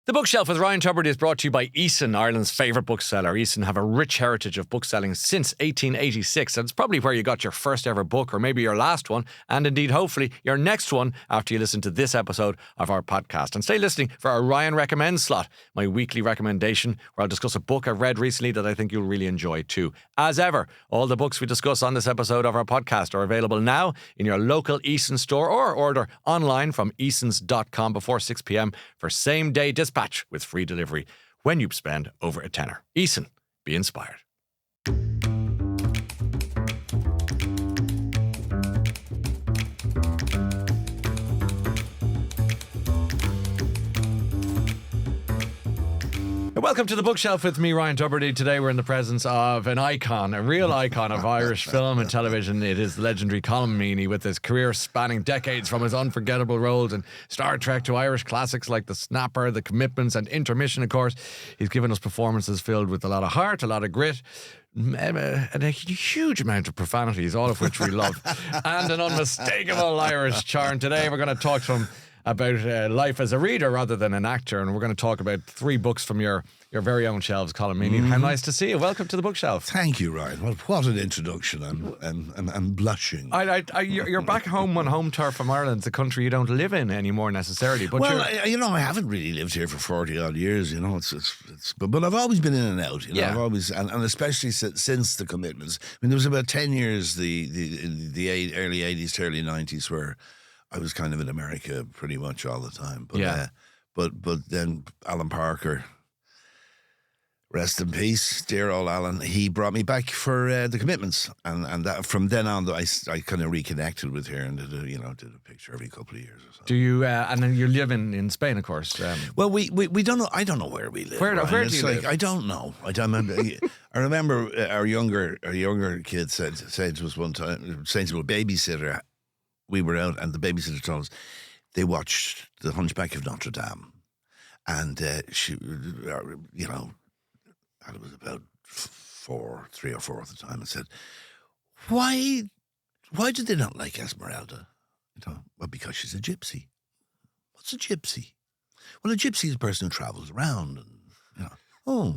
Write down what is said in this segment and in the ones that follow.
The Bookshelf with Ryan Tubridy is brought to you by Eason, Ireland's favourite bookseller. Eason have a rich heritage of bookselling since 1886, and it's probably where you got your first ever book, or maybe your last one, and indeed, hopefully, your next one after you listen to this episode of our podcast. And stay listening for our Ryan Recommends slot, my weekly recommendation, where I'll discuss a book I've read recently that I think you'll really enjoy too. As ever, all the books we discuss on this episode of our podcast are available now in your local Eason store, or order online from easons.com before 6 p.m. for same-day dispatch with free delivery when you spend over a tenner. Eason, be inspired. Welcome to the Bookshelf with me, Ryan Tubridy. Today we're in the presence of an icon, a real icon of Irish film and television. It is the legendary Colm Meaney, with his career spanning decades from his unforgettable roles in Star Trek to Irish classics like The Snapper, The Commitments and Intermission, of course. He's given us performances filled with a lot of heart, a lot of grit, and a huge amount of profanities, all of which we love, and an unmistakable Irish charm. Today we're going to talk to him about life as a reader rather than an actor, and we're going to talk about 3 books from your very own shelves, Colm Meaney. How nice to see you. Welcome to the Bookshelf. Thank you, Ryan. What an introduction. I'm blushing. You're back home on home turf from Ireland. It's a country you don't live in anymore necessarily. But I haven't really lived here for 40 odd years. But I've always been in and out. I've always, and especially since The Commitments. I mean, there was about 10 years, the early 80s to early 90s, where I was kind of in America pretty much all the time. But then Alan Parker, rest in peace, dear old Alan, he brought me back for The Commitments, and that, from then on, I kind of reconnected with her and did a picture every couple of years or so. Do you? And then you live in Spain, of course. Well, we don't know. I don't know where we live. Where do you live? I don't know. I remember our younger kid said to us one time, saying to a babysitter. We were out, and the babysitter told us they watched The Hunchback of Notre Dame, and she, and it was about 3 or 4 at the time, and said, "Why did they not like Esmeralda?" Well, because she's a gypsy. What's a gypsy? Well, a gypsy is a person who travels around, and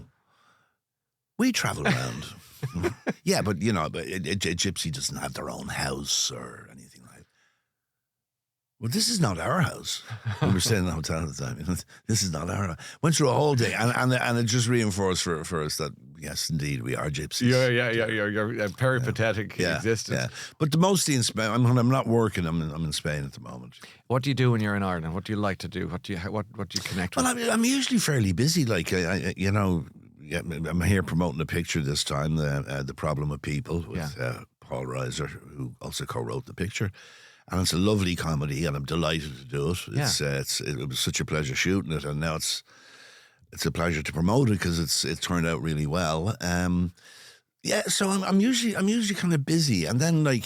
we travel around. Yeah, but a gypsy doesn't have their own house or anything like that. Well, this is not our house. We were staying in the hotel at the time. This is not our house. Went through a whole day, and it just reinforced for us that, yes, indeed, we are gypsies. Your peripatetic existence. Yeah. But mostly in Spain. When I'm not working, I'm in Spain at the moment. What do you do when you're in Ireland? What do you like to do? What do you connect with? Well, I'm usually fairly busy. Like, I'm here promoting a picture this time, The Problem of People, with Paul Reiser, who also co-wrote the picture. And it's a lovely comedy, and I'm delighted to do it. It was such a pleasure shooting it, and now it's a pleasure to promote it because it turned out really well. So I'm usually kind of busy, and then I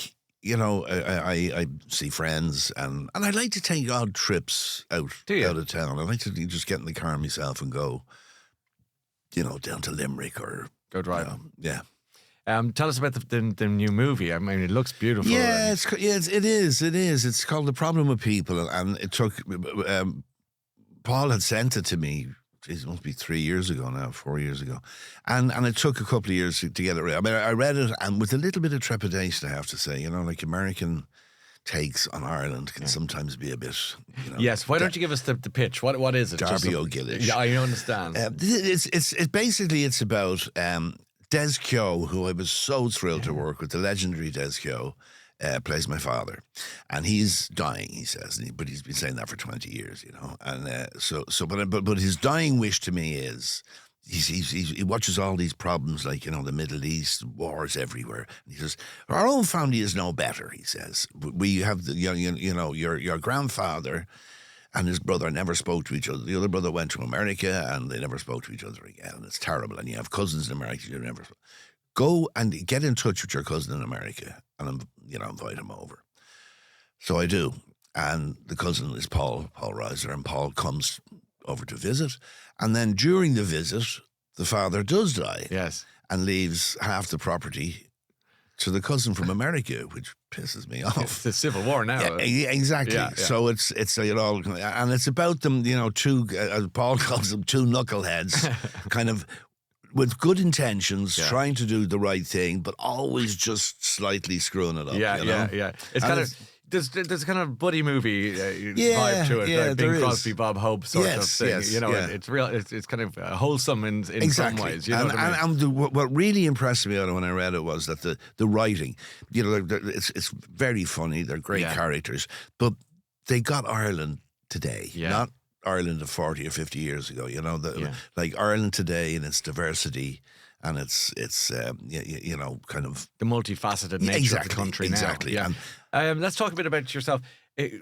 see friends, and I like to take odd trips out of town. I like to just get in the car myself and go, down to Limerick or go driving. Yeah. Tell us about the new movie. I mean, it looks beautiful. Yeah, it is. It's called The Problem with People, and it took. Paul had sent it to me. It must be 4 years ago now, and it took a couple of years to get it read. I mean, I read it, and with a little bit of trepidation, I have to say. Like American takes on Ireland can sometimes be a bit. Yes. Why don't you give us the pitch? What is it? Darby O'Gillish. Yeah, I understand. It's about. Des Keogh, who I was so thrilled to work with, the legendary Des Keogh, plays my father, and he's dying. He says, but he's been saying that for 20 years, and but his dying wish to me is he watches all these problems like the Middle East, wars everywhere, and he says our own family is no better. He says we have your grandfather and his brother never spoke to each other. The other brother went to America, and they never spoke to each other again. And it's terrible. And you have cousins in America you never spoke. Go and get in touch with your cousin in America, and invite him over. So I do, and the cousin is Paul Reiser, and Paul comes over to visit. And then during the visit, the father does die. Yes, and leaves half the property to the cousin from America, which pisses me off. It's the Civil War now. Yeah, exactly. Yeah. So it's and it's about them, two, as Paul calls them, two knuckleheads, kind of with good intentions, trying to do the right thing, but always just slightly screwing it up. Yeah. It's kind of. There's a kind of buddy movie vibe to it, like Bing Crosby, Bob Hope sort of thing. It's real. It's kind of wholesome in some ways. You know what I mean? What really impressed me when I read it was that the writing, it's very funny. They're great characters, but they got Ireland today, not Ireland of 40 or 50 years ago. Like Ireland today in its diversity. And it's kind of the multifaceted nature of the country now. Exactly. Yeah. Let's talk a bit about yourself.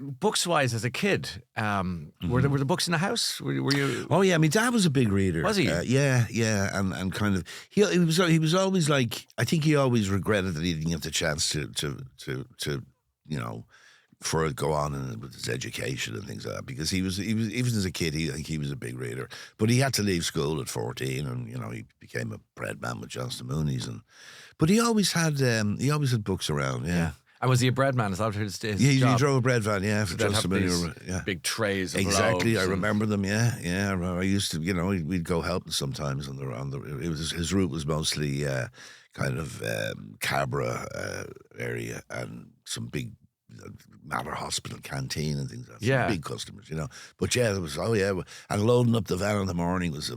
Books-wise, as a kid, were the books in the house? Were you? Oh yeah, my dad was a big reader. Was he? Yeah, and kind of he was always like, I think he always regretted that he didn't get the chance to for it go on with his education and things like that, because he was even as a kid he was a big reader, but he had to leave school at 14 and he became a bread man with Johnston Mooney's but he always had books around. Yeah. And was he a bread man? Is that his job? He drove a bread van, for Johnston Mooney. Big trays of exactly. loaves I remember them. Yeah. I used to, we'd go helping sometimes his route was mostly kind of Cabra area and some big Mater Hospital canteen and things like that. Some big customers, But there was, and loading up the van in the morning was,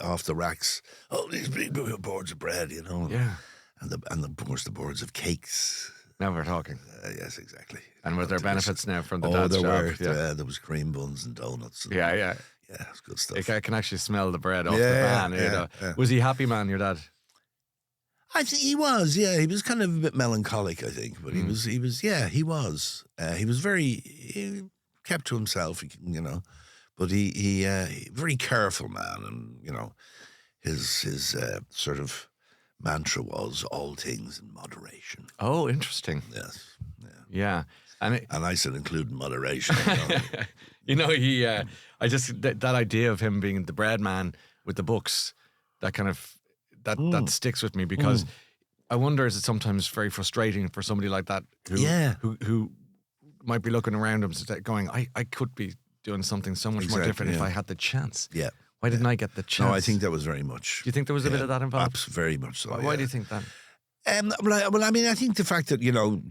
off the racks, these big boards of bread, Yeah. And of course the boards of cakes. Now we're talking. Yes, exactly. And were there benefits now from the dad's job? There was cream buns and donuts. And, yeah, it's good stuff. I can actually smell the bread off the van. Yeah. Was he a happy man, your dad? I think he was. Yeah, he was kind of a bit melancholic, I think, but he was. He was. He was he kept to himself, but he very careful man, and his sort of mantra was all things in moderation. Oh, interesting. Yes. Yeah. And I said include moderation. I just that idea of him being the bread man with the books, that kind of that sticks with me, because I wonder, is it sometimes very frustrating for somebody like that who might be looking around him going, I could be doing something so much more different if I had the chance. Yeah. Why didn't I get the chance? No, I think that was very much. Do you think there was a bit of that involved? Very much so. Why do you think that? Well, I mean, I think the fact that,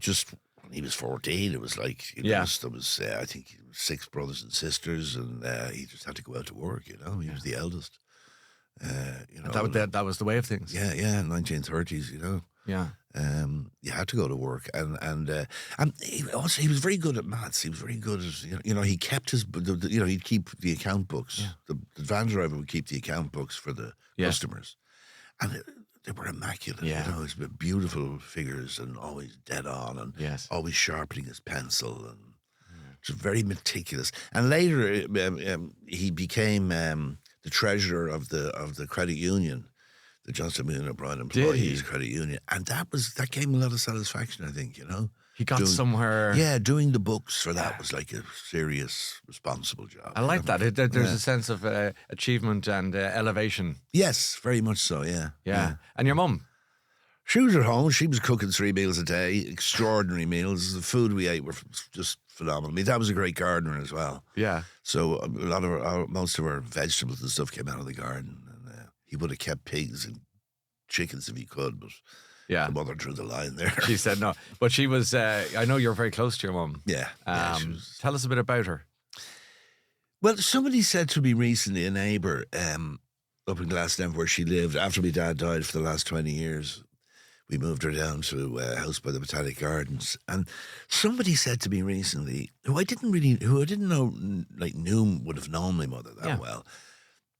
just when he was 14, it was like, there was I think 6 brothers and sisters, and he just had to go out to work, He was the eldest. That was the way of things. Yeah, 1930s, Yeah. You had to go to work, and he was very good at maths. He was very good at he kept he'd keep the account books. Yeah. The van driver would keep the account books for the customers, and they were immaculate. Yeah. It was beautiful figures and always dead on, and always sharpening his pencil, and just very meticulous. And later, he became the treasurer of the credit union, the Johnston Mooney O'Brien Employees Credit Union, and that gave him a lot of satisfaction, I think. He got somewhere. Yeah, doing the books for that was like a serious, responsible job. I like that. There's a sense of achievement and elevation. Yes, very much so. Yeah. And your mum? She was at home. She was cooking 3 meals a day, extraordinary meals. The food we ate were just phenomenal. I mean, that was a great gardener as well. Yeah. So most of our vegetables and stuff came out of the garden. And he would have kept pigs and chickens if he could, but the mother drew the line there. She said no. But she was, I know you're very close to your mum. Yeah. Tell us a bit about her. Well, somebody said to me recently, a neighbour up in Glasnevin where she lived, after my dad died for the last 20 years, we moved her down to a house by the Botanic Gardens, and somebody said to me recently, who I didn't know, would have known my mother that well,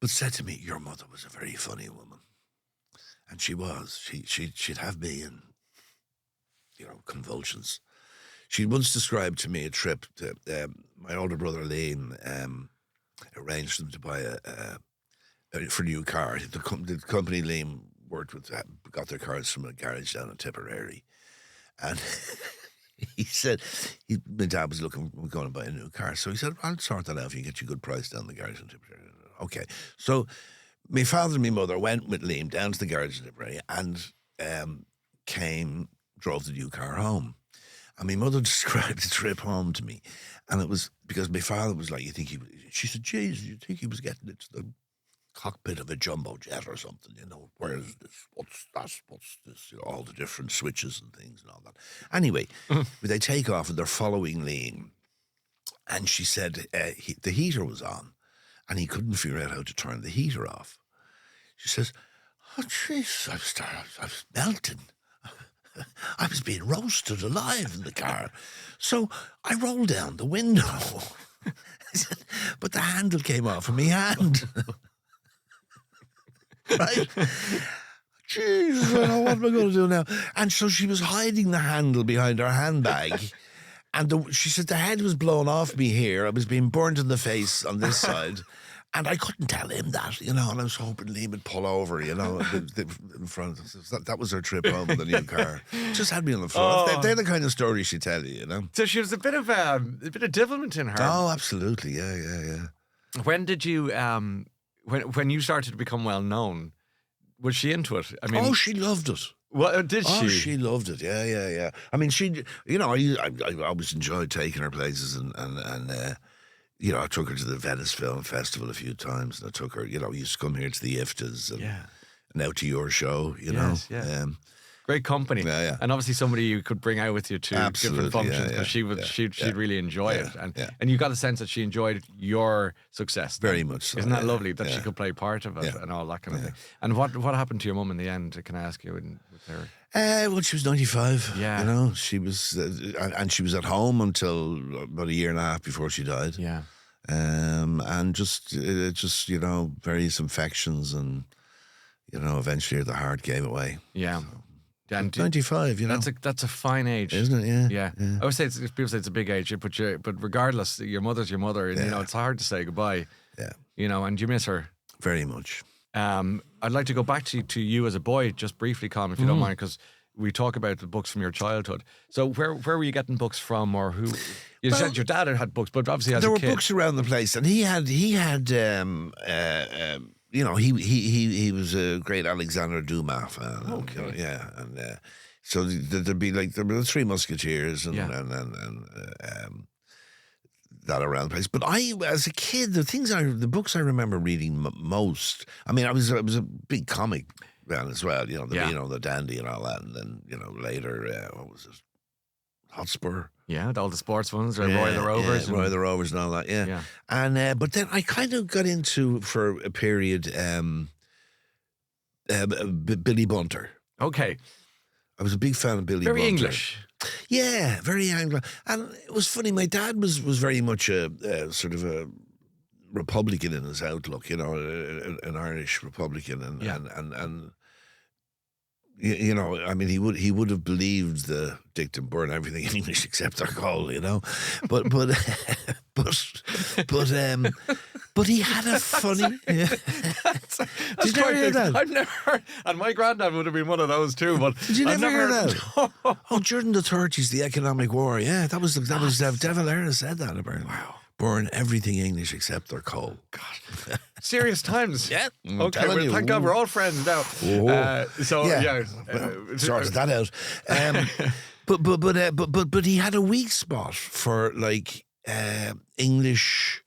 but said to me, "Your mother was a very funny woman," and she was. She'd have me in, convulsions. She once described to me a trip to my older brother Liam arranged them to buy for a new car. The company Liam worked with got their cars from a garage down in Tipperary, and he said my dad was going to buy a new car, so he said, "I'll sort that out if you get you a good price down the garage in Tipperary." Okay, so my father and my mother went with Liam down to the garage in Tipperary and drove the new car home. And my mother described the trip home to me. And it was because my father was like, she said, "Jeez, you think he was getting into the cockpit of a jumbo jet or something, where is this? What's this? All the different switches and things and all that." Anyway, they take off and they're following Liam. And she said the heater was on and he couldn't figure out how to turn the heater off. She says, "Oh, jeez, I was melting. I was being roasted alive in the car." So I rolled down the window, but the handle came off of my hand. Right? Jesus, what am I going to do now? And so she was hiding the handle behind her handbag. And she said the head was blown off me here. I was being burnt in the face on this side. And I couldn't tell him that, and I was hoping Liam would pull over, in front. That was her trip home with the new car. Just had me on the floor. Oh. They're the kind of stories she tell you, So she was a bit of devilment in her. Oh, absolutely, yeah. When did you, when you started to become well known, was she into it? I mean, she loved it. What did she? Oh, she loved it. Yeah. I mean, I always enjoyed taking her places and I took her to the Venice Film Festival a few times, and I took her, used to come here to the IFTAs and out to your show, Yes, yeah. Great company. Yeah. And obviously somebody you could bring out with you to different functions because she'd really enjoy it. And you got a sense that she enjoyed your success. Very much so. Isn't that lovely that she could play part of it and all that kind of thing? And what happened to your mum in the end? Can I ask you with her? Well, she was 95. Yeah. She was, and she was at home until about a year and a half before she died. Yeah. And just various infections and, eventually the heart gave away. Yeah. So. And 95, That's a fine age. Isn't it? Yeah. I would say people say it's a big age, but regardless, your mother's your mother, and it's hard to say goodbye. Yeah. And you miss her. Very much. I'd like to go back to you as a boy, just briefly, Colm, if you don't mind, because we talk about the books from your childhood. So where were you getting books from, or who? You said your dad had books, but obviously as a kid. There were books around the place, and he had he was a great Alexander Dumas fan. Okay. And so there were the Three Musketeers and that around the place. But as a kid, the books I remember reading most. I mean, I was a big comic fan as well. The Dandy and all that, and then later what was it? Hotspur. Yeah, all the sports ones, Roy the Rovers. Roy the Rovers and all that, yeah. And but then I kind of got into, for a period, Billy Bunter. Okay. I was a big fan of Billy Bunter. Very English. Yeah, very Anglo. And it was funny, my dad was very much a sort of a Republican in his outlook, an Irish Republican. And I mean, he would have believed the dictum, burn everything in English except our coal, but he had a funny. Did you ever hear that? I've never heard, and my granddad would have been one of those too. But did you never hear that? No. Oh, during the 30s, the economic war. Yeah, that was Devil Era said that about. Wow. Burn everything English except their coal. God, serious times. Yeah. Okay. Well, thank God we're all friends now. Sorted that out. But he had a weak spot for English.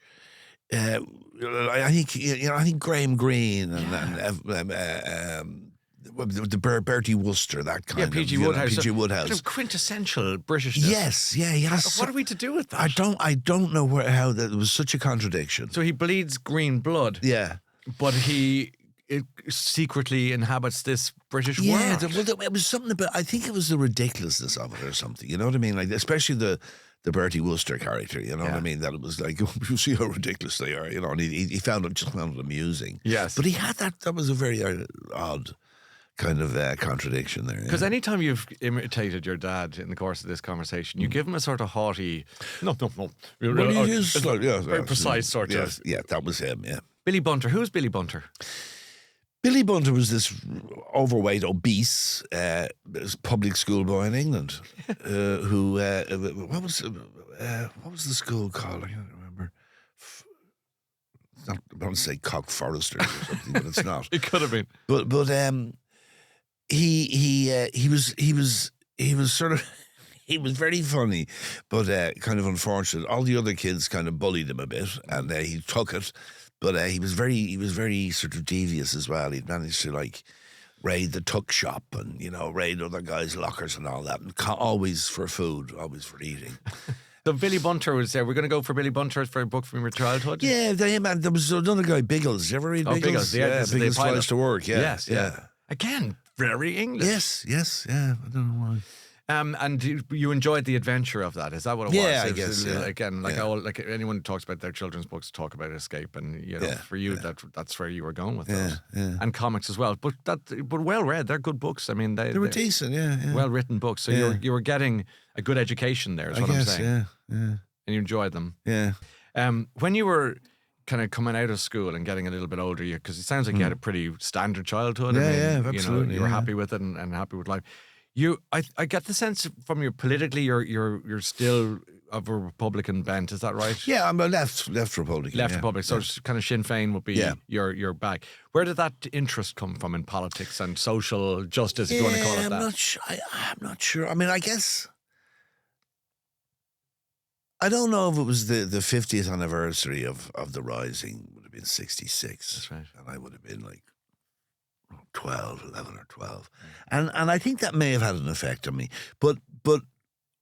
I think Graham Greene and the Bertie Wooster, that kind of. P.G. Woodhouse. P.G. Woodhouse. Sort of quintessential Britishness. Yes, yeah. What are we to do with that? I don't know how that was such a contradiction. So he bleeds green blood. Yeah. But he secretly inhabits this British world. Yeah, it was something about, I think it was the ridiculousness of it or something, you know what I mean? Like, especially the Bertie Wooster character, you know what I mean? That it was like, you see how ridiculous they are, and he found it amusing. Yes. But he had that was a very odd kind of contradiction there. Because anytime you've imitated your dad in the course of this conversation, you give him a sort of haughty, no. Well, he is very precise sort of. Yeah, that was him, yeah. Billy Bunter. Who's Billy Bunter? Billy Bunter was this overweight, obese public school boy in England who, what was the school called? I can't remember. I want to say Cock Foresters or something, but it's not. It could have been. But he was sort of he was very funny, but kind of unfortunate. All the other kids kind of bullied him a bit, and he took it. But he was very sort of devious as well. He'd managed to like raid the tuck shop and raid other guys' lockers and all that, and always for food, always for eating. So Billy Bunter was there. We're going to go for Billy Bunter for a book from your childhood. Yeah, there was another guy, Biggles. You ever read Biggles? Biggles, yeah, Biggles Flies to Work. Yeah, yes, yeah. Again, very English. Yes, yeah. I don't know why. And you enjoyed the adventure of that. Is that what it was? Yeah, I It was, guess. Yeah. Again, like anyone who talks about their children's books talk about escape, and for you that's where you were going with those, and comics as well. But well read. They're good books. I mean, they were decent. Yeah. Well written books. So you were getting a good education there. Is what I'm saying. Yeah. And you enjoyed them. Yeah. When you were kind of coming out of school and getting a little bit older, because it sounds like you had a pretty standard childhood. Absolutely. You were happy with it and happy with life. I get the sense from you politically, you're still of a Republican bent. Is that right? Yeah, I'm a left Republican. Left Republican. So it's kind of Sinn Féin would be your back. Where did that interest come from in politics and social justice, if you want to call it that? I'm not sure. I mean, I guess I don't know if it was the 50th anniversary of the Rising. Would have been 66. That's right. And I would have been like 11 or 12. And I think that may have had an effect on me. But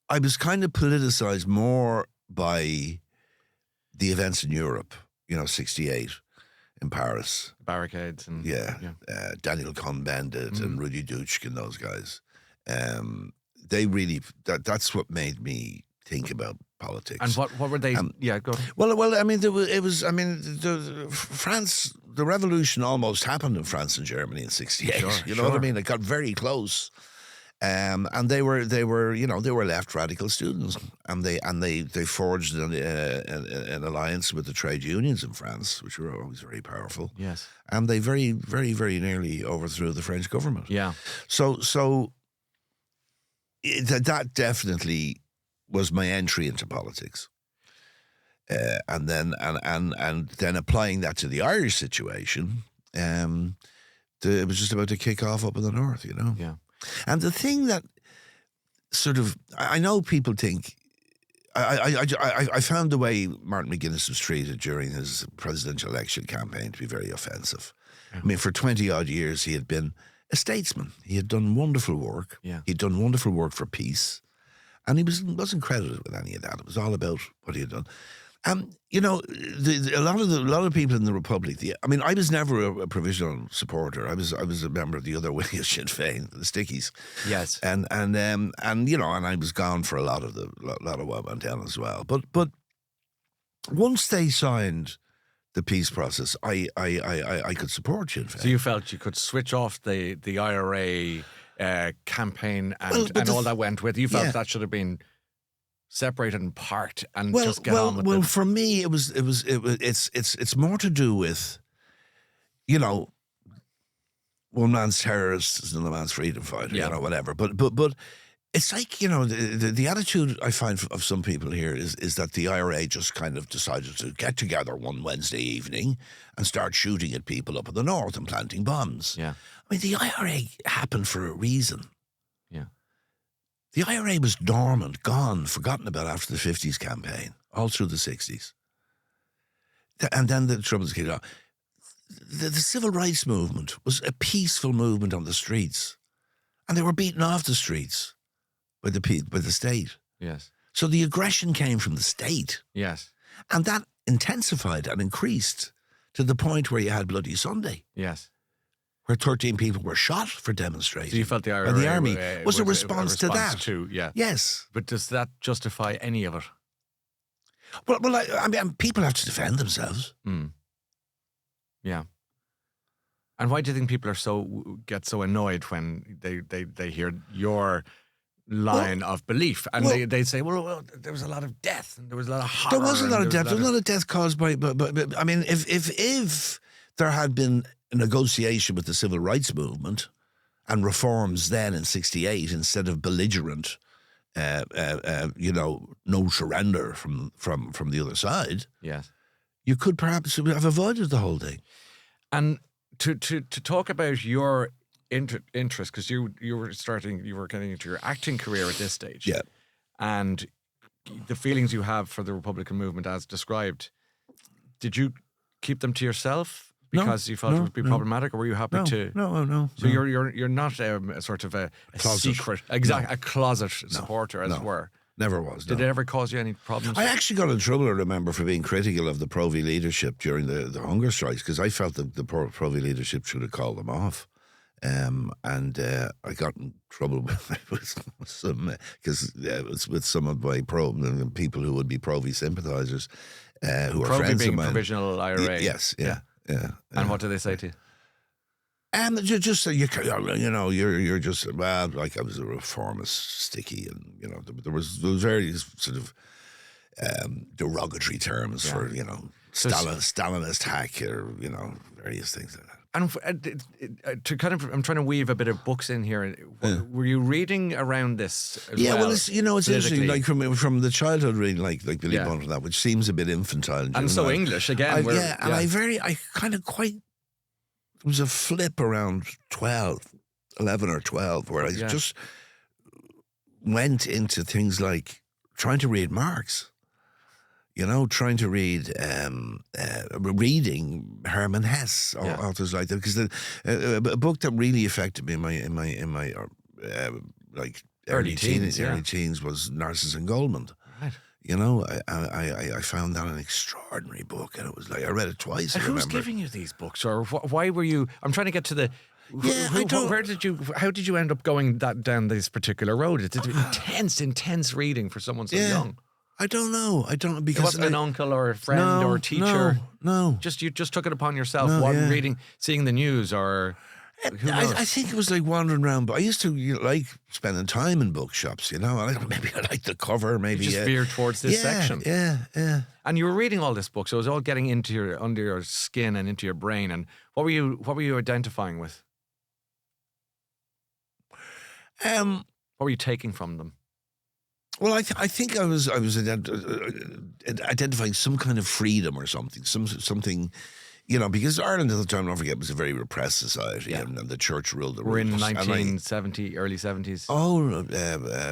I was kind of politicized more by the events in Europe, 68 in Paris. Barricades. And Daniel Cohn-Bendit and Rudy Dutschke and those guys. They really, that's what made me think about politics. And what were they? Go on. Well, I mean, France, the revolution almost happened in France and Germany in 68. Sure, you know what I mean? It got very close. And they were left radical students, and they forged an alliance with the trade unions in France, which were always very powerful. Yes. And they very, very, very nearly overthrew the French government. Yeah. So that definitely was my entry into politics, and then applying that to the Irish situation, it was just about to kick off up in the north, Yeah. And the thing that sort of I know people think I found the way Martin McGuinness was treated during his presidential election campaign to be very offensive. Yeah. I mean, for 20 odd years he had been a statesman. He had done wonderful work. Yeah. He'd done wonderful work for peace. And he wasn't credited with any of that. It was all about what he had done. A lot of people in the Republic. I was never a provisional supporter. I was a member of the other wing of Sinn Féin, the Stickies. Yes. And I was gone for a lot of what went down as well. But once they signed the peace process, I could support Sinn Féin. So you felt you could switch off the IRA. Campaign and all that went with. You felt that should have been separated and parked and just get on with it. Well, for me, it's more to do with, one man's terrorist is another man's freedom fighter, whatever. But it's like, the attitude I find of some people here is that the IRA just kind of decided to get together one Wednesday evening and start shooting at people up in the north and planting bombs. Yeah. I mean, the IRA happened for a reason. Yeah. The IRA was dormant, gone, forgotten about after the 50s campaign, all through the 60s. And then the troubles kicked off. The civil rights movement was a peaceful movement on the streets. And they were beaten off the streets by the state. Yes. So the aggression came from the state. Yes. And that intensified and increased to the point where you had Bloody Sunday. Yes. Where 13 people were shot for demonstrating. So you felt the IRA the army was a response to that. Yeah. Yes. But does that justify any of it? Well, I mean, people have to defend themselves. Mm. Yeah. And why do you think people get so annoyed when they hear your line of belief and they say, well, there was a lot of death and there was a lot of horror. There was a lot of death. There was a lot of death caused by. But I mean, if there had been a negotiation with the civil rights movement and reforms then in 68 instead of belligerent, no surrender from the other side. Yes, you could perhaps have avoided the whole thing. And to talk about your interest, because you were getting into your acting career at this stage. Yeah. and the feelings you have for the Republican movement as described, did you keep them to yourself because you felt it would be problematic, or were you happy to? No. So you're not a sort of a secret, a closet supporter, as it were. Never was. Did it ever cause you any problems? I actually got in trouble, I remember, for being critical of the Pro-V leadership during the hunger strikes, because I felt that the Pro-V leadership should have called them off. And I got in trouble with some, because it was with some of my people who would be Pro-V sympathisers, who are friends being of mine. Provisional IRA. Yes, yeah. And what do they say to you? And just you're just like I was a reformist, sticky, and there was various sort of derogatory terms for Stalinist hack, or various things like that. And I'm trying to weave a bit of books in here. Were you reading around this? It's interesting. Like from the childhood reading, like Billy Bunt and that, which seems a bit infantile, and so English again. I kind of quite. There was a flip around 11 or 12, where I just went into things like trying to read Marx, trying to read, reading Hermann Hesse, or authors like that, because a book that really affected me in my early teens was Narcissus and Goldmund. Right. I found that an extraordinary book, and it was like I read it twice. And who's giving you these books, or why were you? I'm trying to get to the. How did you end up going down this particular road? It's intense reading for someone so young. I don't know. Because it wasn't an uncle or a friend or a teacher. No. You just took it upon yourself. Reading, seeing the news, or. I think it was like wandering around, but I used to like spending time in bookshops, maybe I like the cover, maybe. You just veered towards this section. Yeah. And you were reading all this book, so it was all getting under your skin and into your brain. And what were you identifying with? What were you taking from them? Well, I think I was identifying some kind of freedom or something, something. Because Ireland at the time, don't forget, was a very repressed society, and the church ruled the We're in rulers. 1970, early 70s. Oh,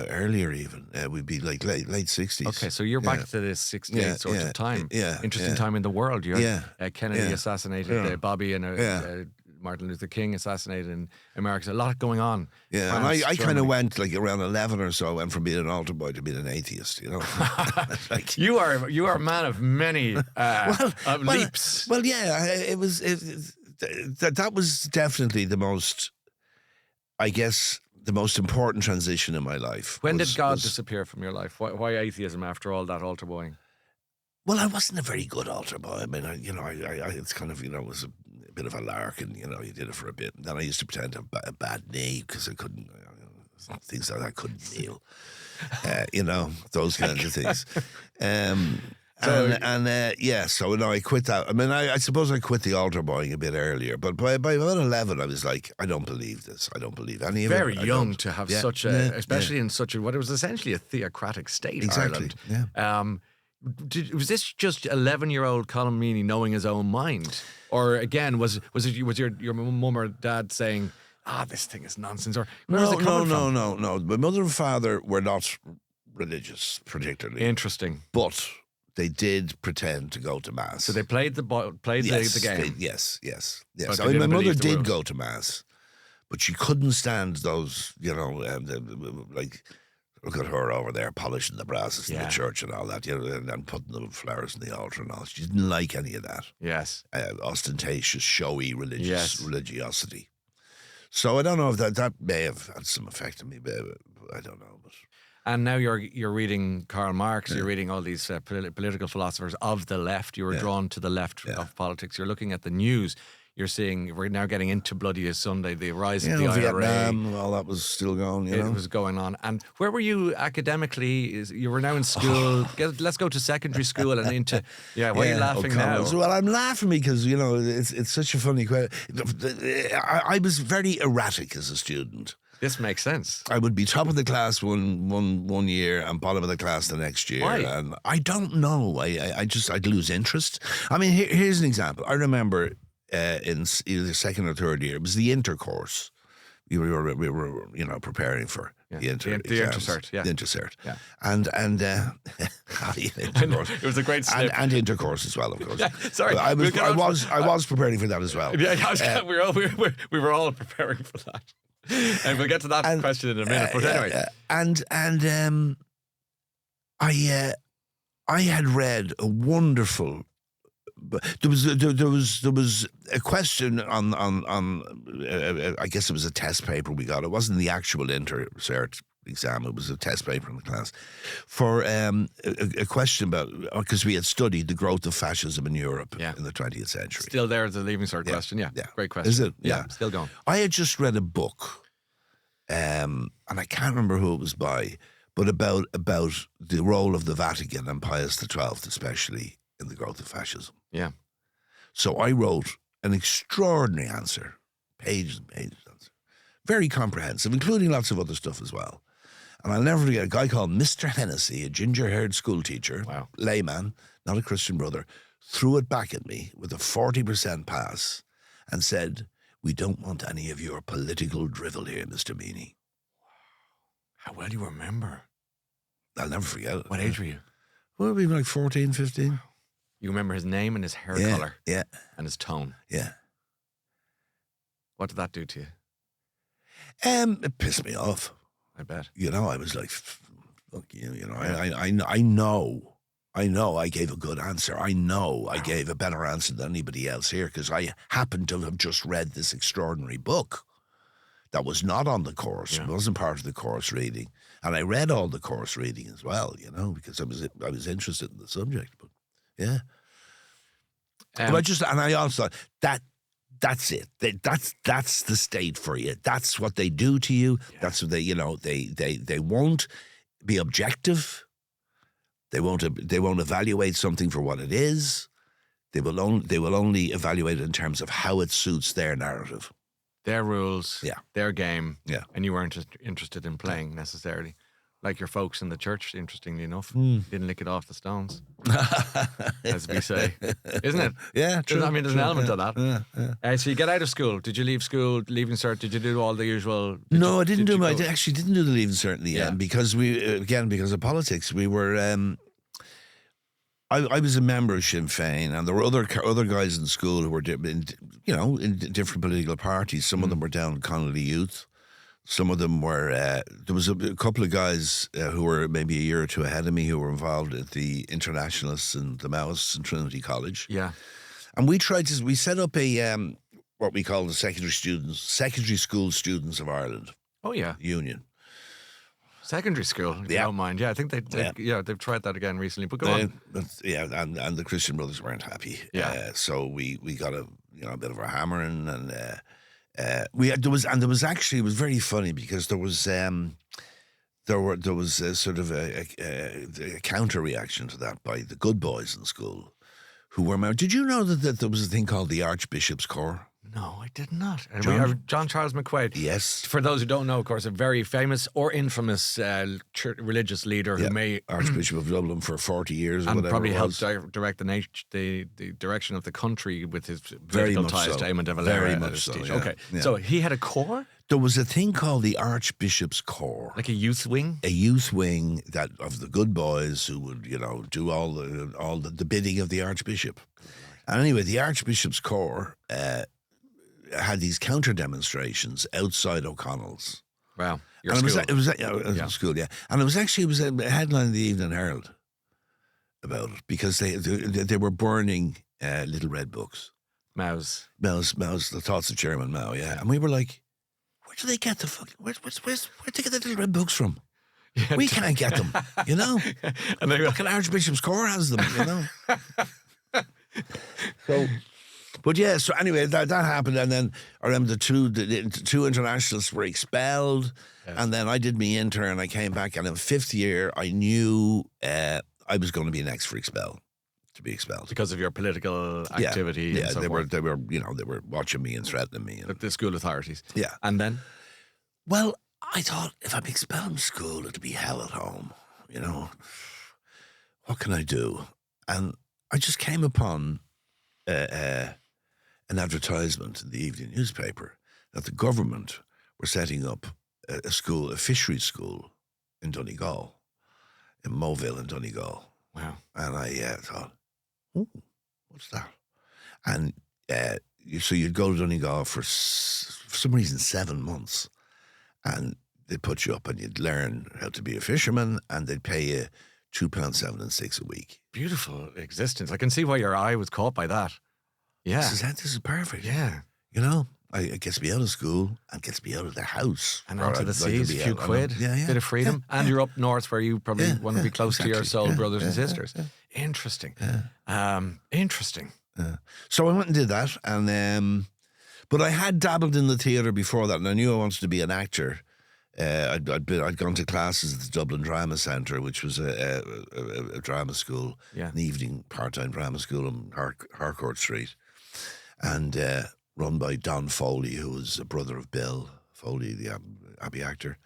earlier even. We'd be like late 60s. Okay, so you're back to this 68 sort of time. Interesting time in the world. You had Kennedy assassinated, Bobby, and Martin Luther King assassinated in America. A lot going on. Yeah, France, and I kind of went like around 11 or so. I went from being an altar boy to being an atheist. Like, you are a man of many leaps. Well, yeah, that was definitely the most, I guess, the most important transition in my life. When did God disappear from your life? Why atheism after all that altar boying? Well, I wasn't a very good altar boy. I mean, I it's kind of, it was a bit of a lark, and, you did it for a bit. And then I used to pretend to have a bad knee because I couldn't, things like that, I couldn't kneel. Those kinds of things. So no, I quit that. I mean, I suppose I quit the altar boying a bit earlier, but by about 11, I was like, I don't believe this. I don't believe any of it. Very young to have such a, especially in such a, what it was essentially a theocratic state, exactly, Ireland. Yeah. Was this just 11-year-old Colm Meaney knowing his own mind, or again was it your mum or dad saying, this thing is nonsense, or where was it coming from? No. My mother and father were not religious particularly. Interesting, but they did pretend to go to mass. So they played the game. Yes. I mean, my mother did go to mass, but she couldn't stand those, like. Look at her over there polishing the brasses in the church and all that, and putting the flowers in the altar and all. She didn't like any of that. Yes. Ostentatious, showy religiosity. So I don't know if that may have had some effect on me, but I don't know. But. And now you're reading Karl Marx, you're reading all these political philosophers of the left. You were drawn to the left of politics. You're looking at the news. You're seeing, we're now getting into Bloody Sunday, the rise of the IRA. Vietnam, all that was still going, It was going on. And where were you academically? You were now in school. Let's go to secondary school and into, why are you laughing now? Well, I'm laughing because, it's such a funny question. I was very erratic as a student. This makes sense. I would be top of the class one year and bottom of the class the next year. Why? And I don't know. I'd lose interest. I mean, here's an example. I remember... in either second or third year, it was the intercourse we were preparing for. Yeah. The The exams, intercert, yeah. the intercert, Yeah. and intercourse. It was a great slip. and intercourse as well, of course. Yeah, sorry, But I we'll get on was preparing for that as well. Yeah, we were all preparing for that. And we'll get to that question in a minute. But anyway. I had read a wonderful. There was a question on I guess it was a test paper we got. It wasn't the actual intercert exam. It was a test paper in the class for a question about, because we had studied the growth of fascism in Europe in the 20th century. Still there as a leaving cert question. Yeah. Great question. Is it? Yeah. Still going. I had just read a book, and I can't remember who it was by, but about the role of the Vatican and Pius XII, especially in the growth of fascism. Yeah. So I wrote an extraordinary answer, pages and pages of answer, very comprehensive, including lots of other stuff as well. And I'll never forget a guy called Mr. Hennessy, a ginger-haired school teacher, layman, not a Christian brother, threw it back at me with a 40% pass and said, "We don't want any of your political drivel here, Mr. Meaney." How well you remember. I'll never forget it. What age were you? Well, we were like 14, 15. You remember his name and his hair colour. Yeah. And his tone. Yeah. What did that do to you? It pissed me off. I bet. You know, I was like, fuck you, you know. I know I gave a good answer. I know I gave a better answer than anybody else here because I happened to have just read this extraordinary book that was not on the course. It wasn't part of the course reading. And I read all the course reading as well, you know, because I was interested in the subject. But yeah. But I also thought that's it. That's the state for you. That's what they do to you. Yeah. That's what they won't be objective. They won't evaluate something for what it is. They will only evaluate it in terms of how it suits their narrative. Their rules, their game, and you weren't interested in playing necessarily. Like your folks in the church, interestingly enough, didn't lick it off the stones, as we say. Isn't it? Yeah, true. I mean, there's an element of that. Yeah. So you get out of school. Did you leave school, leaving cert? Did you do all the usual? No, I didn't do I actually didn't do the leaving cert in the end because because of politics. We were... I was a member of Sinn Féin, and there were other guys in school who were in different political parties. Some of them were down in Connolly Youth. Some of them were. There was a couple of guys who were maybe a year or two ahead of me who were involved at the Internationalists and the Maoists in Trinity College. Yeah, and we set up a what we call the Secondary School Students of Ireland. Oh yeah, union. Secondary school, if you don't mind. Yeah, I think they've tried that again recently. But go on. And the Christian Brothers weren't happy. Yeah. So we got a bit of a hammering, and it was very funny because there was a sort of a counter reaction to that by the good boys in school who were married. Did you know that there was a thing called the Archbishop's Corps? No, I did not. John Charles McQuaid. Yes. For those who don't know, of course, a very famous or infamous religious leader who may... Archbishop of Dublin for 40 years or and whatever probably it was. helped direct the direction of the country with his political ties to Eamon de Valera. Very much so, yeah. Okay, so he had a corps? There was a thing called the Archbishop's Corps. Like a youth wing? A youth wing that of the good boys who would, do all the bidding of the Archbishop. And anyway, the Archbishop's Corps... had these counter demonstrations outside O'Connell's. Wow, It was school, yeah. And it was a headline in the Evening Herald about it because they were burning little red books. Mao's, the thoughts of Chairman Mao, yeah. And we were like, where do they get the where'd they get the little red books from? Yeah, we can't get them, And the fucking Archbishop's Corps has them, So. But yeah, so anyway, that happened, and then I remember the two internationalists were expelled, and then I did my intern, I came back, and in fifth year, I knew I was going to be next to be expelled because of your political activity. Yeah, and so they were watching me and threatening me. The school authorities. Yeah, and then, well, I thought if I'm expelled from school, it'd be hell at home. What can I do? And I just came upon an advertisement in the evening newspaper that the government were setting up a school, a fisheries school in Donegal, in Moville in Donegal. Wow. And I thought, ooh, what's that? And so you'd go to Donegal for some reason 7 months, and they'd put you up and you'd learn how to be a fisherman, and they'd pay you £2.7 and 6 a week. Beautiful existence. I can see why your eye was caught by that. Yeah. This is perfect. Yeah. You know, it gets me out of school and gets me out of the house. And onto the seas, a few quid, bit of freedom. And you're up north where you probably want to be close to your soul brothers and sisters. Interesting. Interesting. So I went and did that. But I had dabbled in the theatre before that, and I knew I wanted to be an actor. I'd gone to classes at the Dublin Drama Centre, which was a drama school, an evening part-time drama school on Harcourt Street, and run by Don Foley, who was a brother of Bill Foley, the Abbey actor.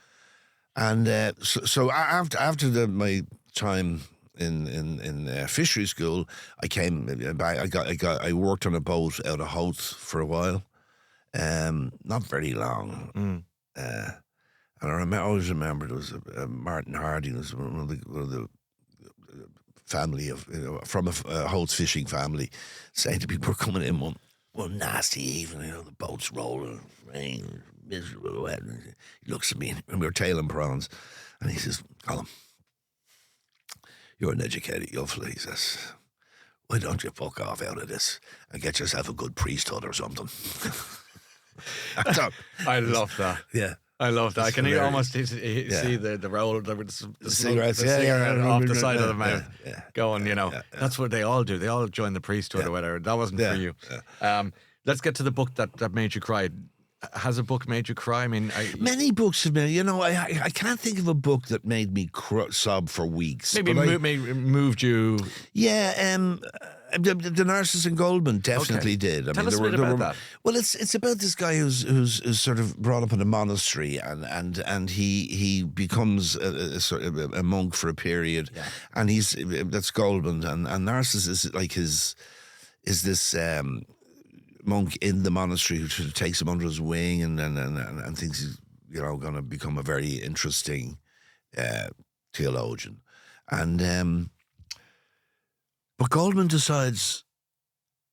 And so after my time in fishery school, I came back. I worked on a boat out of Howth for a while, not very long. And I always remember there was a Martin Harding, was one of the family from a Howth fishing family, saying to people coming in one nasty evening, the boat's rolling, rain, miserable, wet. And he looks at me, and we were tailing prawns, and he says, "Colm, you're an educated young fella," he says. "Why don't you fuck off out of this and get yourself a good priesthood or something?" I love that. Yeah. I love that. I can almost see the roll, the cigarettes, cigarette off the side of the mouth going, that's what they all do. They all join the priesthood or whatever. That wasn't for you. Let's get to the book that made you cry. Has a book made you cry? I mean, many books have made. I can't think of a book that made me sob for weeks. Maybe moved you. Yeah, the Nurses in Goldman definitely did. Tell us a bit about that. Well, it's about this guy who's sort of brought up in a monastery, and he becomes a monk for a period, and that's Goldman, and Narcissus is like is this monk in the monastery who sort of takes him under his wing and thinks he's going to become a very interesting theologian, and but Goldman decides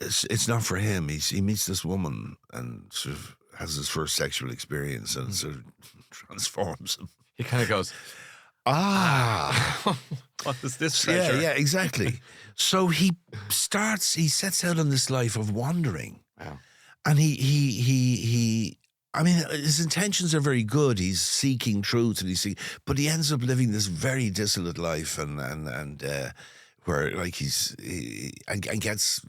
it's not for him. He meets this woman and sort of has his first sexual experience, and sort of transforms him. He kind of goes, what is this treasure? Yeah, exactly. So he sets out on this life of wandering. Wow. And he I mean, his intentions are very good. He's seeking truth, but he ends up living this very dissolute life, and where like he gets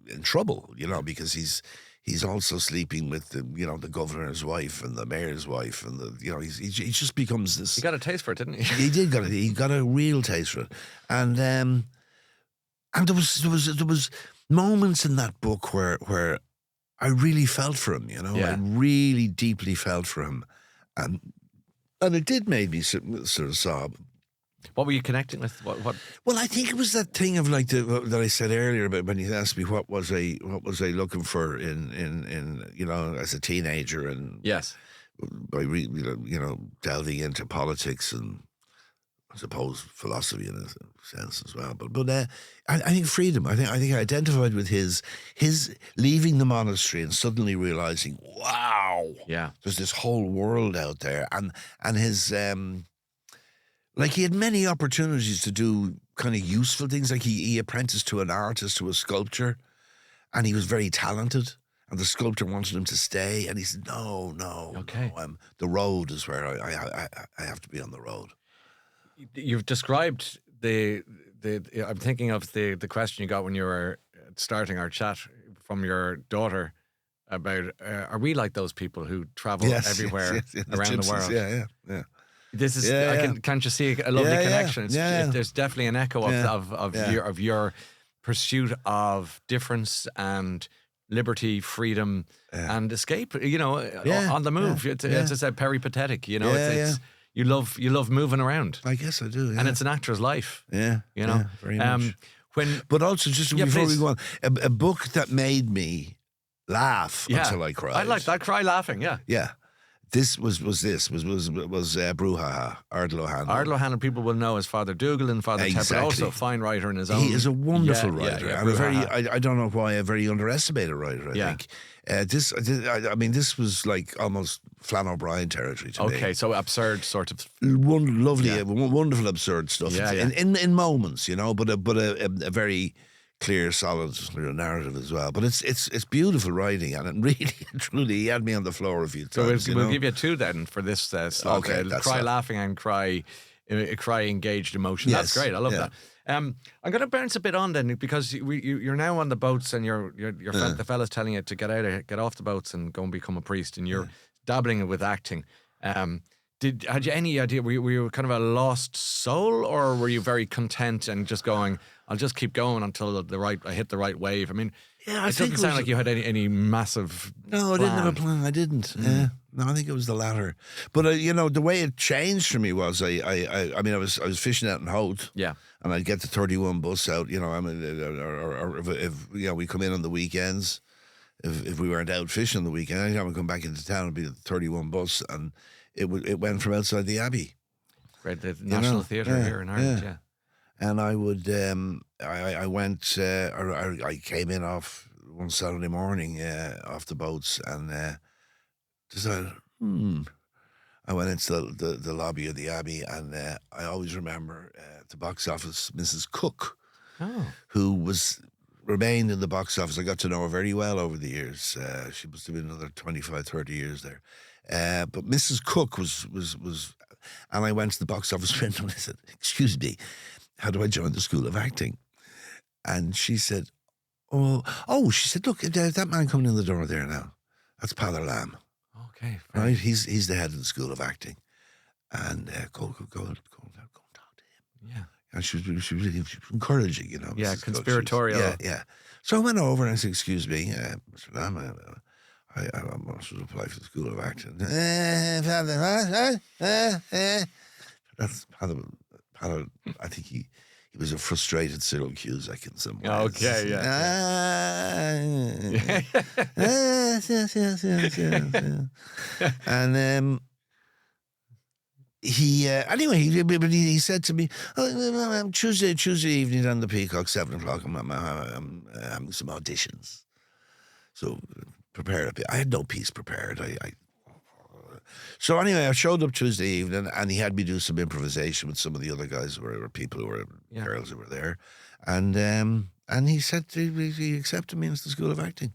in trouble, because he's also sleeping with the governor's wife and the mayor's wife, and he just becomes this. He got a taste for it, didn't he? He did he got a real taste for it, and there was moments in that book where I really felt for him, I really deeply felt for him, and it did make me sort of sob. What were you connecting with? What? Well, I think it was that thing of like that I said earlier about when you asked me what was I looking for in as a teenager, and yes, by delving into politics and I suppose philosophy in a sense as well. But I think freedom. I think I identified with his leaving the monastery and suddenly realizing, wow, there's this whole world out there, and his like he had many opportunities to do kind of useful things. Like he apprenticed to an artist, to a sculptor, and he was very talented. And the sculptor wanted him to stay, and he said, "No, the road is where I have to be on the road." You've described I'm thinking of the question you got when you were starting our chat from your daughter about are we like those people who travel everywhere around the world? Yeah. This is can't you see a lovely connection? There's definitely an echo of your pursuit of difference and liberty, freedom, and escape. On the move. It's a peripatetic. You love moving around. I guess I do, and it's an actor's life. Yeah, very much. But also, just before we go on, a book that made me laugh until I cried. I like that. Cry laughing. Yeah. This was Bruhaha, Ardal O'Hanlon. Ardal O'Hanlon, people will know as Father Dougal and Father Tep, but also a fine writer in his own. He is a wonderful Yeah, writer, yeah, and a very, Bruhaha. I don't know why, a very underestimated writer, I think. This was like almost Flann O'Brien territory to me. Okay, so absurd sort of. Lovely, wonderful, absurd stuff. Yeah, yeah. In moments, but a very clear, solid narrative as well. But it's beautiful writing, and it really, truly, he had me on the floor a few So times. we'll give you two then for this slot. Okay, that's Cry that. laughing and cry engaged emotion. Yes, That's great. I love yeah. that. I'm going to bounce a bit on then, because you're now on the boats, and the fella's telling you to get off the boats and go and become a priest, and you're dabbling with acting. Had you any idea? Were you kind of a lost soul, or were you very content and just going, I'll just keep going until I hit the right wave? I mean, Yeah, I it think doesn't sound like you had any massive. No, I didn't have a plan. I didn't. Yeah. No, I think it was the latter. But the way it changed for me was I was fishing out in Howth. Yeah. And I'd get the 31 bus out. Or if we come in on the weekends. If we weren't out fishing on the weekend, anytime we come back into town, it'd be the 31 bus, and it went from outside the Abbey. Great, the National Theatre here in Ireland. Yeah. And I would, I came in off one Saturday morning off the boats and decided, I went into the lobby of the Abbey, and I always remember at the box office, Mrs. Cook, who remained in the box office. I got to know her very well over the years. She must have been another 25, 30 years there. But Mrs. Cook was, and I went to the box office window and I said, "Excuse me, how do I join the School of Acting?" And she said, she said, "Look, that man coming in the door there now, that's Father Lamb." Okay. Right? He's the head of the School of Acting. And go and talk to him. Yeah. And she was really encouraging, Yeah, Mrs. Cook. conspiratorial. Yeah. So I went over and I said, "Excuse me, Mr. Lamb, I want to apply for the School of Acting." That's Father. I think he was a frustrated Cyril Cusack in some ways. Okay, Yes. And he said to me, Tuesday evening on the Peacock, 7:00. I'm having some auditions, so prepare a bit. I had no piece prepared. So anyway, I showed up Tuesday evening, and he had me do some improvisation with some of the other guys girls who were there, and he said he accepted me into the School of Acting.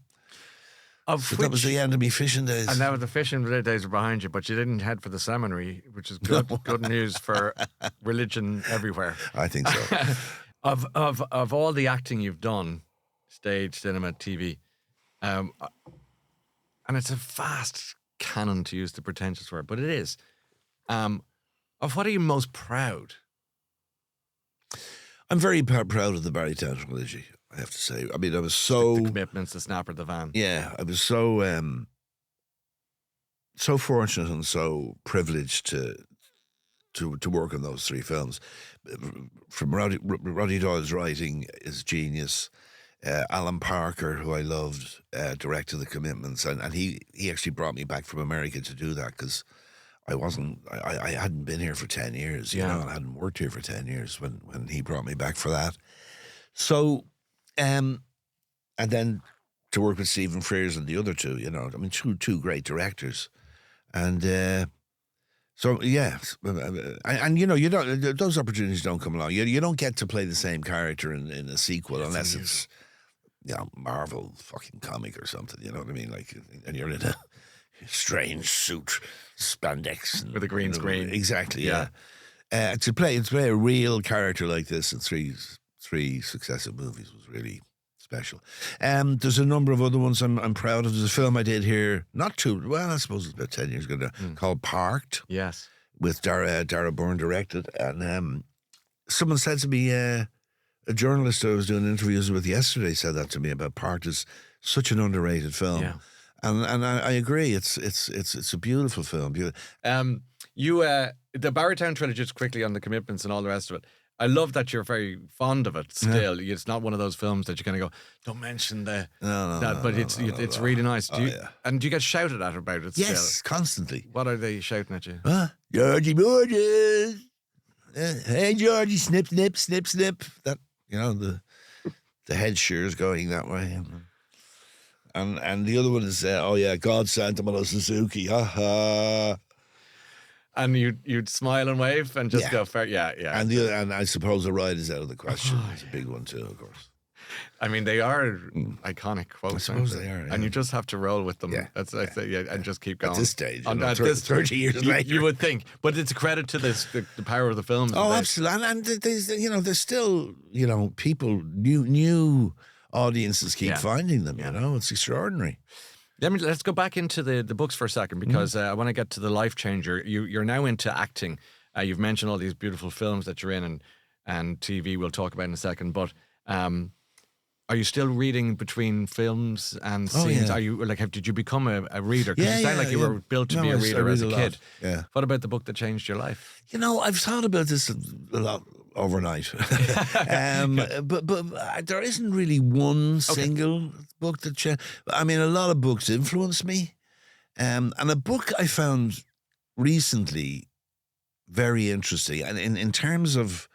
That was the end of me fishing days. And now the fishing days are behind you, but you didn't head for the seminary, which is good news for religion everywhere. I think so. Of all the acting you've done, stage, cinema, TV, and it's a vast canon, to use the pretentious word, but it is. Of what are you most proud? I'm very proud of the Barrytown Trilogy, I have to say. I mean, I was so... The Commitments, The Snapper, The Van. Yeah, I was so so fortunate and so privileged to work on those three films. From Roddy Doyle's writing is genius. Alan Parker, who I loved, directed The Commitments, and he actually brought me back from America to do that, because I hadn't been here for 10 years, and I hadn't worked here for 10 years when he brought me back for that. So, and then to work with Stephen Frears and the other two, two great directors. And so, yeah, and you don't, those opportunities don't come along. You don't get to play the same character in a sequel unless it's Marvel fucking comic or something, you know what I mean? Like, and you're in a strange suit, spandex. With a green screen. Exactly, yeah. To play a real character like this in three successive movies was really special. There's a number of other ones I'm proud of. There's a film I did here, I suppose it's about 10 years ago now, called Parked. Yes. With Dara Byrne directed. And someone said to me, a journalist I was doing interviews with yesterday said that to me about Parked. Is such an underrated film. Yeah. And I agree. It's a beautiful film. The Barrytown Trilogy, just quickly on The Commitments and all the rest of it. I love that you're very fond of it still. It's not one of those films that you're going to go, don't mention that. But it's really nice. Do you, and do you get shouted at about it Yes, still? Constantly. What are they shouting at you? Georgie Borges. Hey, Georgie, snip, snip, snip, snip. That, the head shears going that way. And the other one is, God Santa Mono Suzuki. Ha ha. And you'd smile and wave and just go fair, yeah. And I suppose the ride is out of the question. It's a big one too, of course. I mean, they are iconic quotes. I suppose they are, and you just have to roll with them. Yeah. And just keep going. At this stage, at this 30 years later, you would think, but it's a credit to the power of the films. Oh, absolutely, and there's still people, new audiences keep finding them. It's extraordinary. Let's go back into the books for a second, because I want to get to the life changer. You're now into acting. You've mentioned all these beautiful films that you're in and TV we'll talk about in a second. But are you still reading between films and scenes? Yeah. Are you did you become a reader? Because you sound like you were built to be a reader as a kid. Yeah. What about the book that changed your life? I've thought about this a lot overnight. but there isn't really one single book that changed. I mean, a lot of books influenced me. And a book I found recently very interesting, and in terms of,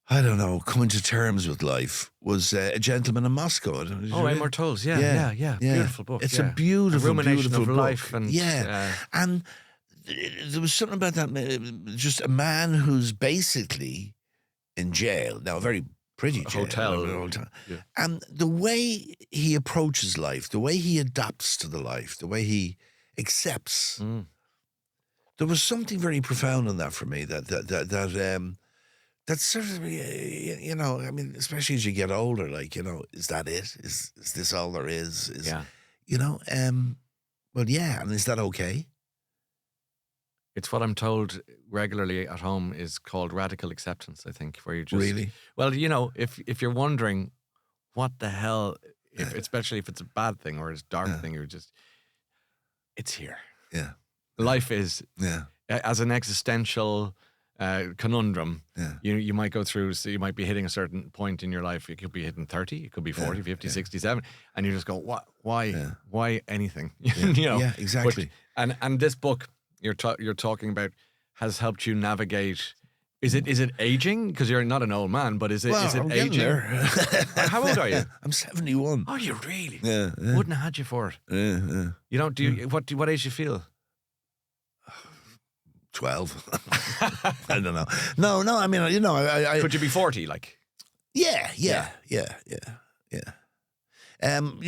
I don't know, coming to terms with life, was A Gentleman in Moscow. Amor Towles, yeah. Beautiful book. It's a beautiful, rumination beautiful of book. life. And there was something about that, just a man who's basically in jail, now a very pretty jail. Hotel. Yeah. And the way he approaches life, the way he adapts to the life, the way he accepts, there was something very profound in that for me, that's sort of, I mean, especially as you get older, is that it? Is this all there is? Well, yeah, and is that okay? It's what I'm told regularly at home is called radical acceptance, I think, where you just... Really? Well, if you're wondering what the hell, especially if it's a bad thing or it's a dark thing, it's here. Yeah. Life is, as an existential conundrum, you might go through, so you might be hitting a certain point in your life. It could be hitting 30, it could be 40, 50, 67, and you just go, what? Why anything? Yeah, exactly. But, and this book you're talking about has helped you navigate. Is it aging? Because you're not an old man, but is it I'm aging? there. How old are you? I'm 71. Oh, you really? Yeah. Wouldn't have had you for it. Yeah. You don't what age do you feel? 12. I don't know. No. I mean, I Could you be 40? Like, yeah. I'm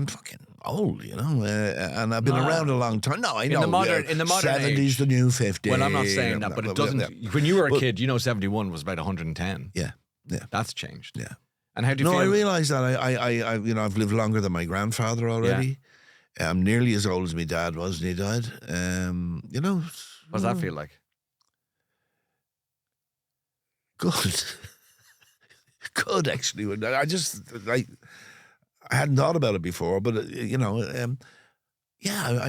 fucking old, and I've been around a long time. No, I know. In the modern 70's age, the new 50. Well, I'm not saying that, but it doesn't. When you were a kid, 71 was about 110. Yeah. That's changed. Yeah. And how do you feel? No, I realise that I've lived longer than my grandfather already. I'm nearly as old as my dad was when he died. What does that feel like? Good. Good, actually. I hadn't thought about it before, but I'd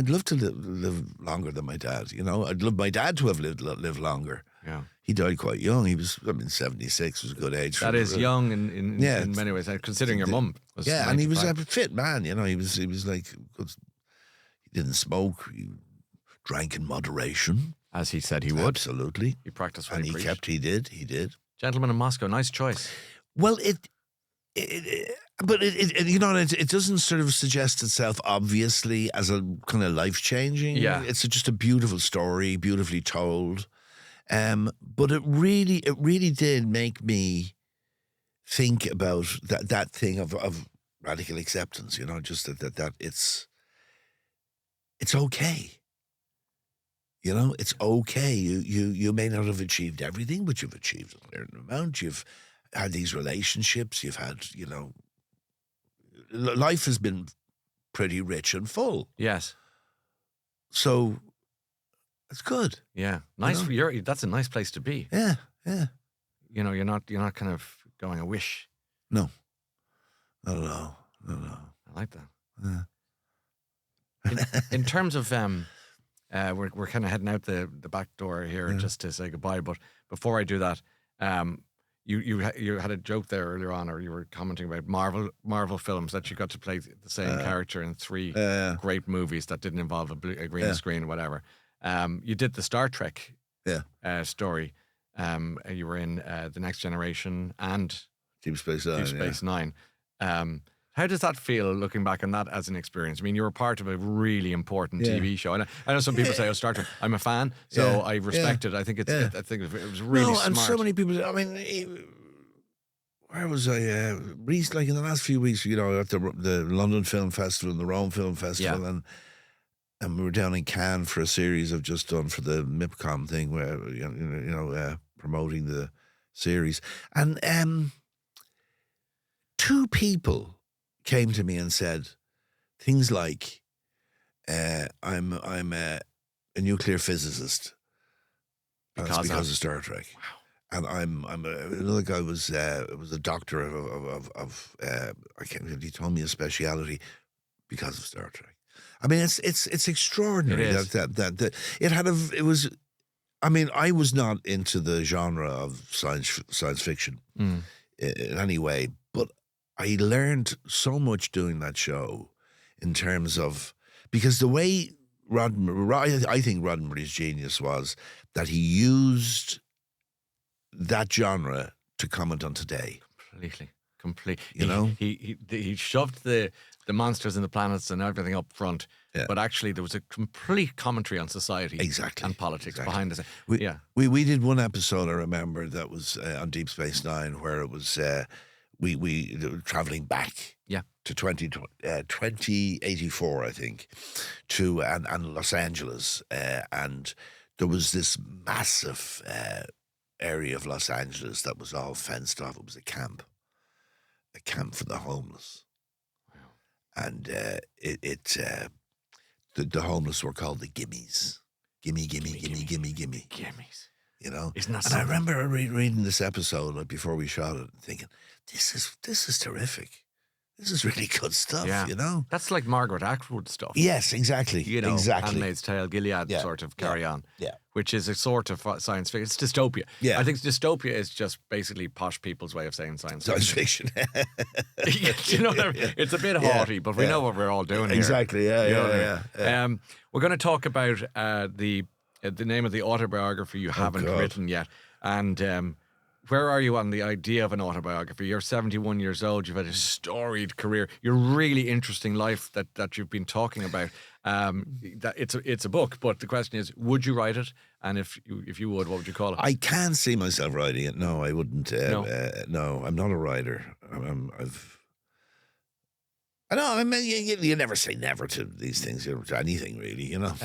love to live longer than my dad. I'd love my dad to have lived longer. Yeah, he died quite young. He was, 76 was a good age. That is young in many ways. Considering your mum was, yeah, and he was a fit man. He was like good. He didn't smoke. He drank in moderation, as he said he would. Absolutely, he practiced what and he he preached. kept. He did. Gentleman in Moscow, nice choice. Well, it doesn't sort of suggest itself obviously as a kind of life-changing. Yeah. It's just a beautiful story, beautifully told. But it really did make me think about that thing of radical acceptance, just that it's okay. It's okay. You may not have achieved everything, but you've achieved a certain amount. You've had these relationships. You've had, life has been pretty rich and full. Yes. So it's good. Yeah. Nice. That's a nice place to be. Yeah. You're not kind of going a wish. No. Not at all. I like that. Yeah. In terms of we're kind of heading out the back door here just to say goodbye. But before I do that, you had a joke there earlier on, or you were commenting about Marvel films that you got to play the same character in 3 great movies that didn't involve a green screen or whatever. You did the Star Trek story. You were in The Next Generation and Deep Space Nine. Deep Space Nine. How does that feel, looking back on that as an experience? I mean, you were part of a really important TV show. And I know some people say, "Oh, Star Trek." I'm a fan, so I respect it. I think I think it was really smart. And so many people. I mean, where was I? Recently, like in the last few weeks, at the London Film Festival and the Rome Film Festival, and we were down in Cannes for a series I've just done for the MIPCOM thing, where promoting the series, and 2 people came to me and said things like, "I'm a nuclear physicist because of Star Trek." Wow. And another guy was a doctor of I can't. He told me a speciality because of Star Trek. I mean, it's extraordinary that it had it was. I mean, I was not into the genre of science fiction in any way, but I learned so much doing that show in terms of, because the way I think Roddenberry's genius was that he used that genre to comment on today. Completely. He shoved the monsters and the planets and everything up front, but actually there was a complete commentary on society and politics behind it. We did one episode, I remember, that was on Deep Space Nine, where it was we were traveling back to 2084, I think, to and Los Angeles, and there was this massive area of Los Angeles that was all fenced off. It was a camp for the homeless. Wow. And the homeless were called the Gimmies. Gimme. Gimmies. Isn't that something? And I remember reading this episode before we shot it and thinking, this is terrific. This is really good stuff, That's like Margaret Atwood stuff. Yes, exactly. Exactly. Handmaid's Tale, Gilead sort of carry on. Yeah. Which is a sort of science fiction. It's dystopia. Yeah. I think dystopia is just basically posh people's way of saying science fiction. You know what I mean? It's a bit haughty, but we know what we're all doing here. Exactly, yeah. We're going to talk about the name of the autobiography you haven't written yet. And where are you on the idea of an autobiography? You're 71 years old. You've had a storied career. Your really interesting life that you've been talking about. That it's a book, but the question is, would you write it? And if you would, what would you call it? I can't see myself writing it. No, I wouldn't. No, I'm not a writer. I know. I mean, you never say never to these things, to anything really. Never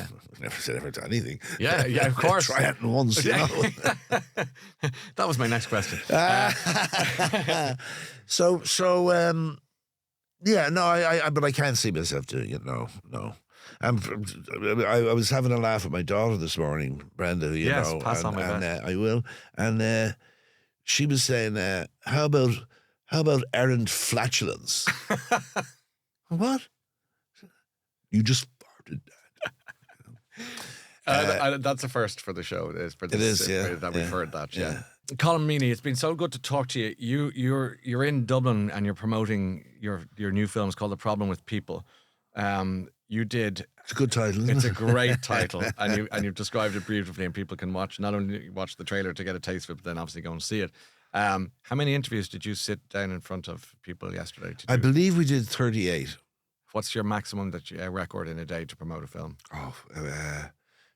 say never to anything. Yeah, of course. Try it once. That was my next question. But I can't see myself doing it. No. I was having a laugh with my daughter this morning, Brenda. Pass on my best. I will. And she was saying, "How about errant flatulence?" What? You just farted. That's a first for the show. That we've heard that. Yeah. Colm Meaney, it's been so good to talk to you. You're in Dublin and you're promoting your new film. It's called The Problem with People. It's a good title. It's a great title, and you've described it beautifully. And people can not only watch the trailer to get a taste of it, but then obviously go and see it. How many interviews did you sit down in front of people yesterday to do? I believe we did 38. What's your maximum record in a day to promote a film? It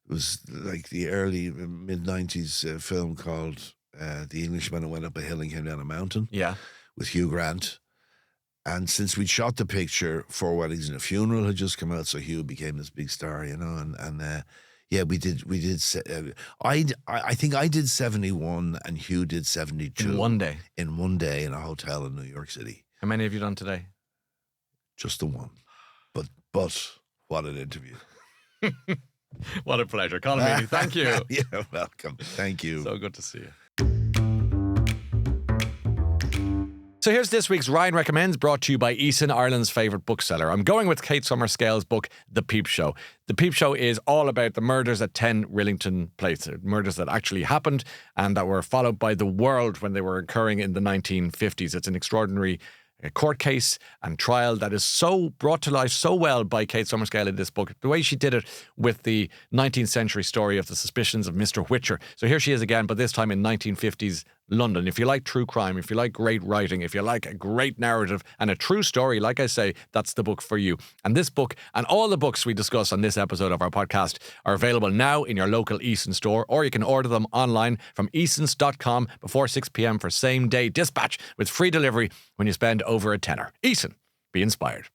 was like the early mid-90s film called The Englishman Who Went Up a Hill and Came Down a Mountain. Yeah, with Hugh Grant. And since we'd shot the picture, Four Weddings and a Funeral had just come out, so Hugh became this big star, and we did. I think I did 71 and Hugh did 72 in one day. In one day in a hotel in New York City. How many have you done today? Just the one. But what an interview! What a pleasure, Colm Meaney. Thank you. You're welcome. Thank you. So good to see you. So here's this week's Ryan Recommends, brought to you by Eason, Ireland's favourite bookseller. I'm going with Kate Summerscale's book, The Peep Show. The Peep Show is all about the murders at 10 Rillington Place, murders that actually happened and that were followed by the world when they were occurring in the 1950s. It's an extraordinary court case and trial that is so brought to life so well by Kate Summerscale in this book, the way she did it with the 19th century story of the suspicions of Mr. Whicher. So here she is again, but this time in 1950s London. If you like true crime, if you like great writing, if you like a great narrative and a true story, like I say, that's the book for you. And this book and all the books we discuss on this episode of our podcast are available now in your local Eason store, or you can order them online from easons.com before 6 p.m. for same-day dispatch with free delivery when you spend over a tenner. Eason, be inspired.